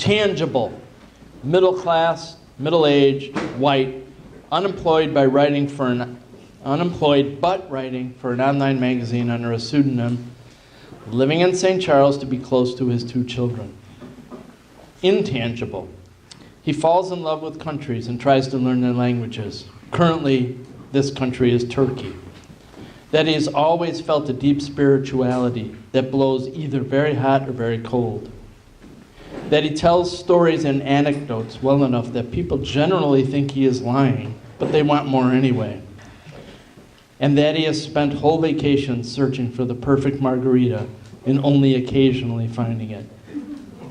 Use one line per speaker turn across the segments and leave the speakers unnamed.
Tangible, middle class, middle-aged, white, unemployed but writing for an online magazine under a pseudonym, living in St. Charles to be close to his 2 children. Intangible. He falls in love with countries and tries to learn their languages. Currently, this country is Turkey. That he has always felt a deep spirituality that blows either very hot or very cold. That he tells stories and anecdotes well enough that people generally think he is lying, but they want more anyway. And that he has spent whole vacations searching for the perfect margarita and only occasionally finding it.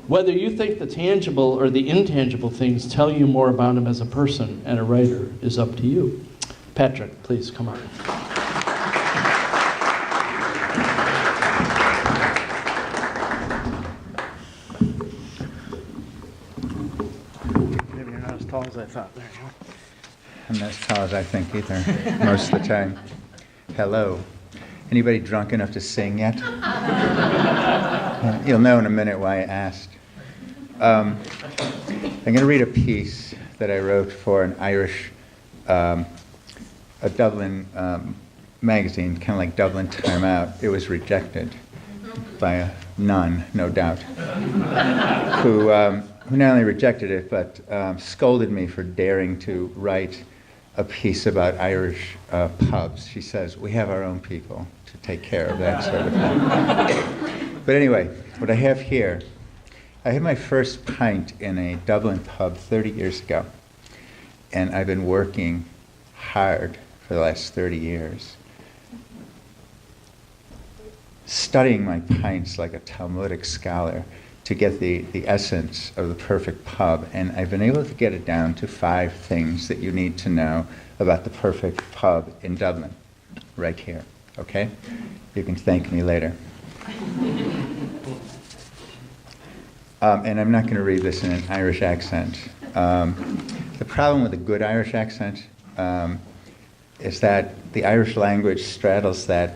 Whether you think the tangible or the intangible things tell you more about him as a person and a writer is up to you. Patrick, please come on. Maybe you're not as tall as I thought. There you go.
I'm not as tall as I think either, most of the time. Hello. Anybody drunk enough to sing yet? You'll know in a minute why I asked. I'm going to read a piece that I wrote for an Irish, a Dublin magazine, kind of like Dublin Time Out. It was rejected by a nun, no doubt, who not only rejected it, but scolded me for daring to write a piece about Irish pubs. She says, we have our own people to take care of that sort of thing. But anyway, what I have here, I had my first pint in a Dublin pub 30 years ago, and I've been working hard for the last 30 years, studying my pints like a Talmudic scholar to get the essence of the perfect pub, and I've been able to get it down to 5 things that you need to know about the perfect pub in Dublin, right here, okay? You can thank me later. And I'm not going to read this in an Irish accent. The problem with a good Irish accent is that the Irish language straddles that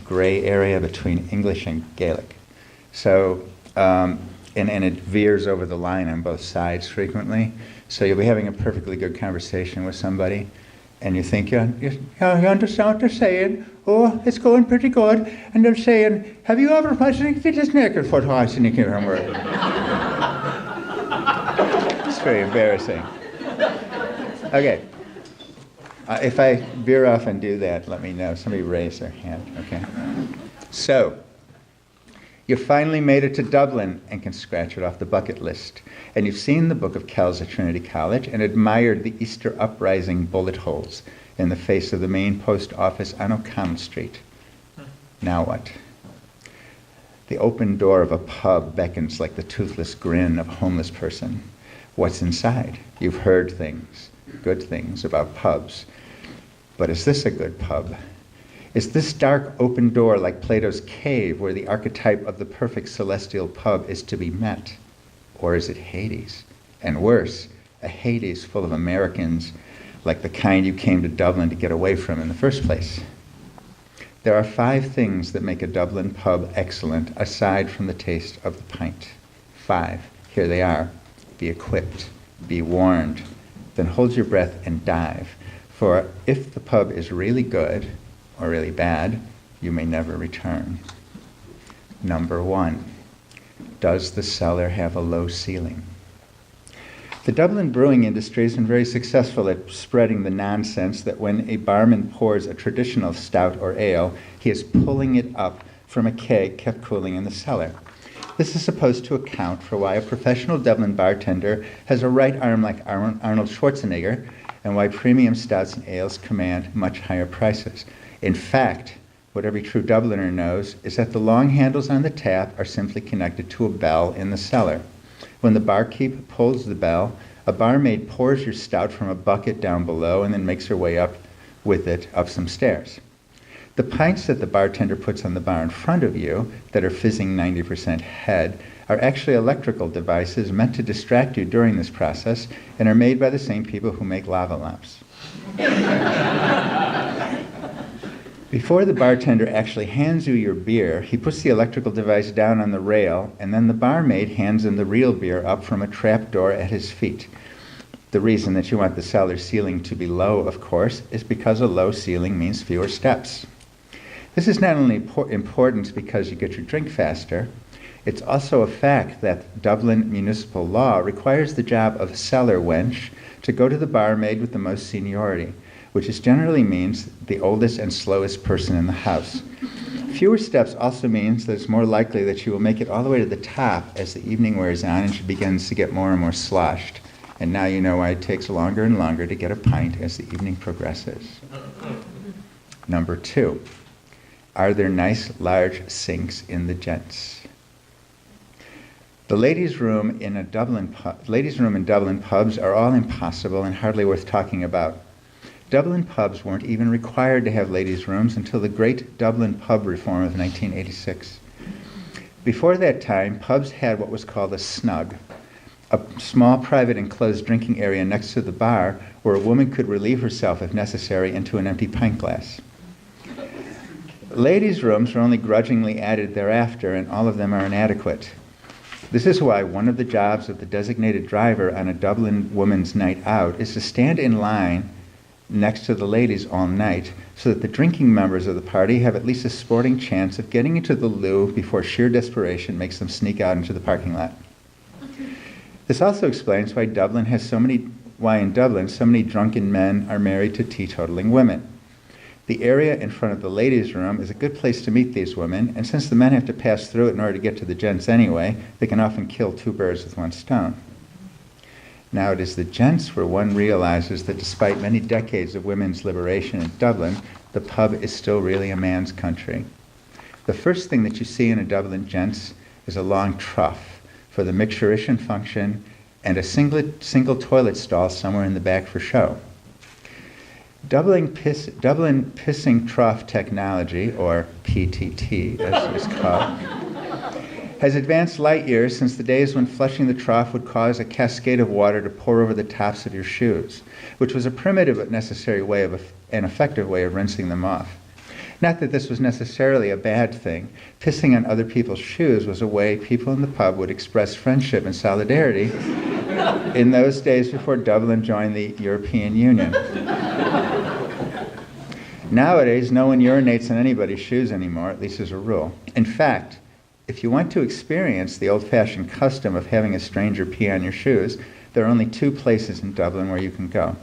gray area between English and Gaelic. So, and it veers over the line on both sides frequently. So you'll be having a perfectly good conversation with somebody, and you think you understand what they're saying. Oh, it's going pretty good. And they're saying, have you ever watched this naked for twice in the camera? It's very embarrassing. Okay. If I veer off and do that, let me know. Somebody raise their hand, okay? So, you finally made it to Dublin and can scratch it off the bucket list. And you've seen the Book of Kells at Trinity College and admired the Easter Uprising bullet holes in the face of the main post office on O'Connell Street. Now what? The open door of a pub beckons like the toothless grin of a homeless person. What's inside? You've heard things, good things about pubs. But is this a good pub? Is this dark open door like Plato's cave where the archetype of the perfect celestial pub is to be met? Or is it Hades? And worse, a Hades full of Americans like the kind you came to Dublin to get away from in the first place. There are 5 things that make a Dublin pub excellent aside from the taste of the pint. 5. Here they are. Be equipped. Be warned. Then hold your breath and dive. For if the pub is really good or really bad, you may never return. Number 1. Does the cellar have a low ceiling? The Dublin brewing industry has been very successful at spreading the nonsense that when a barman pours a traditional stout or ale, he is pulling it up from a keg kept cooling in the cellar. This is supposed to account for why a professional Dublin bartender has a right arm like Arnold Schwarzenegger, and why premium stouts and ales command much higher prices. In fact, what every true Dubliner knows is that the long handles on the tap are simply connected to a bell in the cellar. When the barkeep pulls the bell, a barmaid pours your stout from a bucket down below and then makes her way up with it up some stairs. The pints that the bartender puts on the bar in front of you that are fizzing 90% head are actually electrical devices meant to distract you during this process and are made by the same people who make lava lamps. Before the bartender actually hands you your beer, he puts the electrical device down on the rail, and then the barmaid hands him the real beer up from a trapdoor at his feet. The reason that you want the cellar ceiling to be low, of course, is because a low ceiling means fewer steps. This is not only important because you get your drink faster, it's also a fact that Dublin municipal law requires the job of cellar wench to go to the barmaid with the most seniority, which generally means the oldest and slowest person in the house. Fewer steps also means that it's more likely that you will make it all the way to the top as the evening wears on and she begins to get more and more sloshed. And now you know why it takes longer and longer to get a pint as the evening progresses. Number 2, are there nice large sinks in the gents? The ladies' room in Dublin pubs are all impossible and hardly worth talking about. Dublin pubs weren't even required to have ladies' rooms until the great Dublin pub reform of 1986. Before that time, pubs had what was called a snug, a small private enclosed drinking area next to the bar where a woman could relieve herself if necessary into an empty pint glass. Ladies' rooms were only grudgingly added thereafter, and all of them are inadequate. This is why one of the jobs of the designated driver on a Dublin woman's night out is to stand in line next to the ladies all night so that the drinking members of the party have at least a sporting chance of getting into the loo before sheer desperation makes them sneak out into the parking lot. This also explains why in Dublin so many drunken men are married to teetotaling women. The area in front of the ladies' room is a good place to meet these women, and since the men have to pass through it in order to get to the gents anyway, they can often kill 2 birds with 1 stone. Now it is the gents where one realizes that despite many decades of women's liberation in Dublin, the pub is still really a man's country. The first thing that you see in a Dublin gents is a long trough for the micturition function and a single toilet stall somewhere in the back for show. Dublin pissing trough technology, or PTT as it's called, has advanced light years since the days when flushing the trough would cause a cascade of water to pour over the tops of your shoes, which was a primitive but necessary way an effective way of rinsing them off. Not that this was necessarily a bad thing. Pissing on other people's shoes was a way people in the pub would express friendship and solidarity in those days before Dublin joined the European Union. Nowadays, no one urinates on anybody's shoes anymore, at least as a rule. In fact, if you want to experience the old-fashioned custom of having a stranger pee on your shoes, there are only 2 places in Dublin where you can go.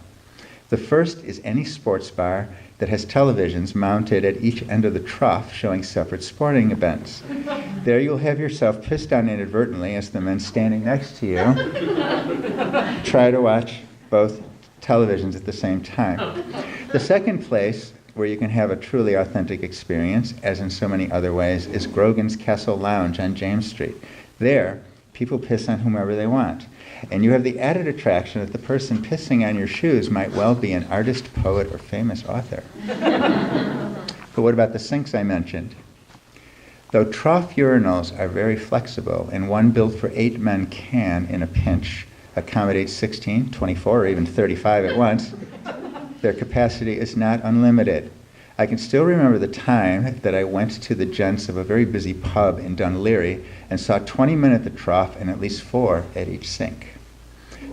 The first is any sports bar that has televisions mounted at each end of the trough showing separate sporting events. There you'll have yourself pissed on inadvertently as the men standing next to you try to watch both televisions at the same time. The second place where you can have a truly authentic experience, as in so many other ways, is Grogan's Castle Lounge on James Street. There, people piss on whomever they want. And you have the added attraction that the person pissing on your shoes might well be an artist, poet, or famous author. But what about the sinks I mentioned? Though trough urinals are very flexible, and one built for 8 men can, in a pinch, accommodate 16, 24, or even 35 at once, their capacity is not unlimited. I can still remember the time that I went to the gents of a very busy pub in Dunleary and saw 20 men at the trough and at least 4 at each sink.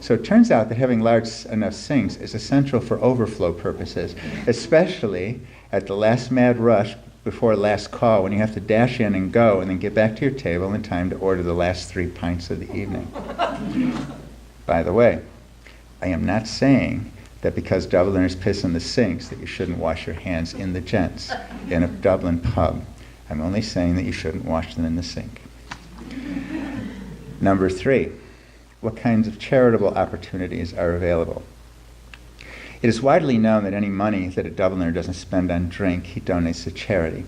So it turns out that having large enough sinks is essential for overflow purposes, especially at the last mad rush before last call when you have to dash in and go and then get back to your table in time to order the last 3 pints of the evening. By the way, I am not saying that because Dubliners piss in the sinks that you shouldn't wash your hands in the gents in a Dublin pub. I'm only saying that you shouldn't wash them in the sink. Number 3, what kinds of charitable opportunities are available? It is widely known that any money that a Dubliner doesn't spend on drink, he donates to charity.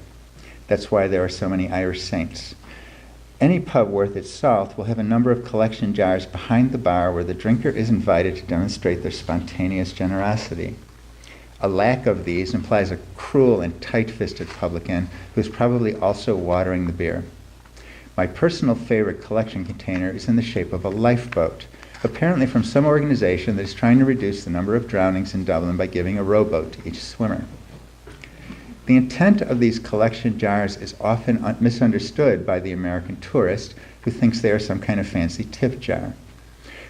That's why there are so many Irish saints. Any pub worth its salt will have a number of collection jars behind the bar where the drinker is invited to demonstrate their spontaneous generosity. A lack of these implies a cruel and tight-fisted publican who is probably also watering the beer. My personal favorite collection container is in the shape of a lifeboat, apparently from some organization that is trying to reduce the number of drownings in Dublin by giving a rowboat to each swimmer. The intent of these collection jars is often misunderstood by the American tourist who thinks they are some kind of fancy tip jar.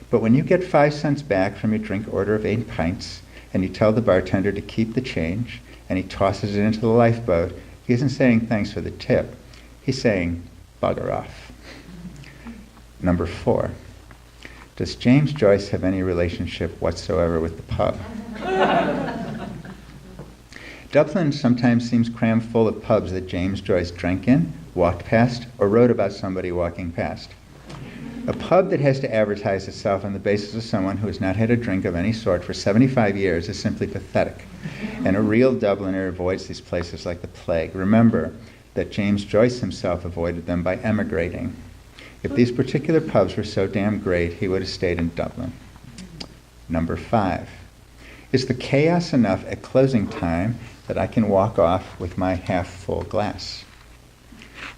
But when you get 5 cents back from your drink order of 8 pints, and you tell the bartender to keep the change, and he tosses it into the lifeboat, he isn't saying thanks for the tip. He's saying, bugger off. Number 4. Does James Joyce have any relationship whatsoever with the pub? Dublin sometimes seems crammed full of pubs that James Joyce drank in, walked past, or wrote about somebody walking past. A pub that has to advertise itself on the basis of someone who has not had a drink of any sort for 75 years is simply pathetic. And a real Dubliner avoids these places like the plague. Remember that James Joyce himself avoided them by emigrating. If these particular pubs were so damn great, he would have stayed in Dublin. Number 5. Is the chaos enough at closing time that I can walk off with my half-full glass?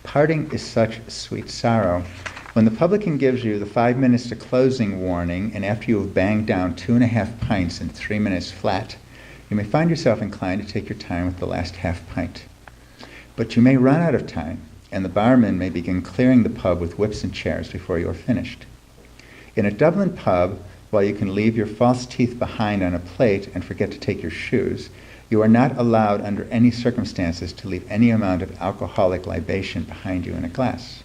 Parting is such sweet sorrow. When the publican gives you the 5 minutes to closing warning, and after you have banged down 2.5 pints in 3 minutes flat, you may find yourself inclined to take your time with the last half pint. But you may run out of time, and the barman may begin clearing the pub with whips and chairs before you are finished. In a Dublin pub, while you can leave your false teeth behind on a plate and forget to take your shoes, you are not allowed under any circumstances to leave any amount of alcoholic libation behind you in a glass.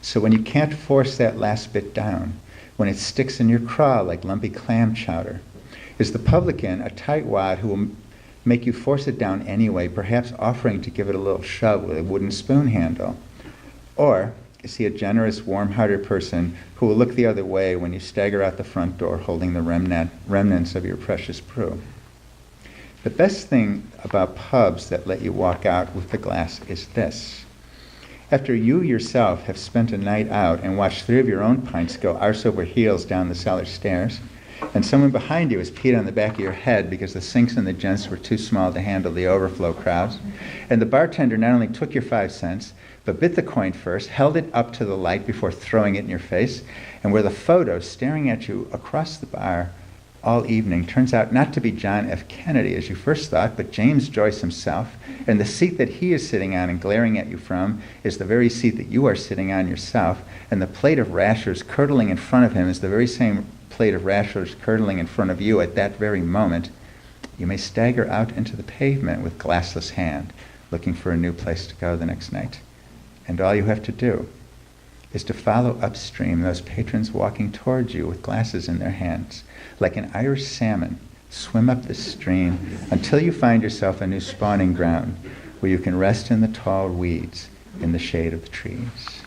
So when you can't force that last bit down, when it sticks in your craw like lumpy clam chowder, is the publican a tightwad who will make you force it down anyway, perhaps offering to give it a little shove with a wooden spoon handle? Or is he a generous, warm-hearted person who will look the other way when you stagger out the front door holding the remnants of your precious brew? The best thing about pubs that let you walk out with the glass is this. After you yourself have spent a night out and watched 3 of your own pints go arse over heels down the cellar stairs, and someone behind you has peed on the back of your head because the sinks in the gents were too small to handle the overflow crowds, and the bartender not only took your 5 cents, but bit the coin first, held it up to the light before throwing it in your face, and where the photo staring at you across the bar all evening turns out not to be John F. Kennedy as you first thought, but James Joyce himself, and the seat that he is sitting on and glaring at you from is the very seat that you are sitting on yourself, and the plate of rashers curdling in front of him is the very same plate of rashers curdling in front of you at that very moment, you may stagger out into the pavement with glassless hand, looking for a new place to go the next night. And all you have to do is to follow upstream those patrons walking towards you with glasses in their hands. Like an Irish salmon, swim up the stream until you find yourself a new spawning ground where you can rest in the tall weeds in the shade of the trees.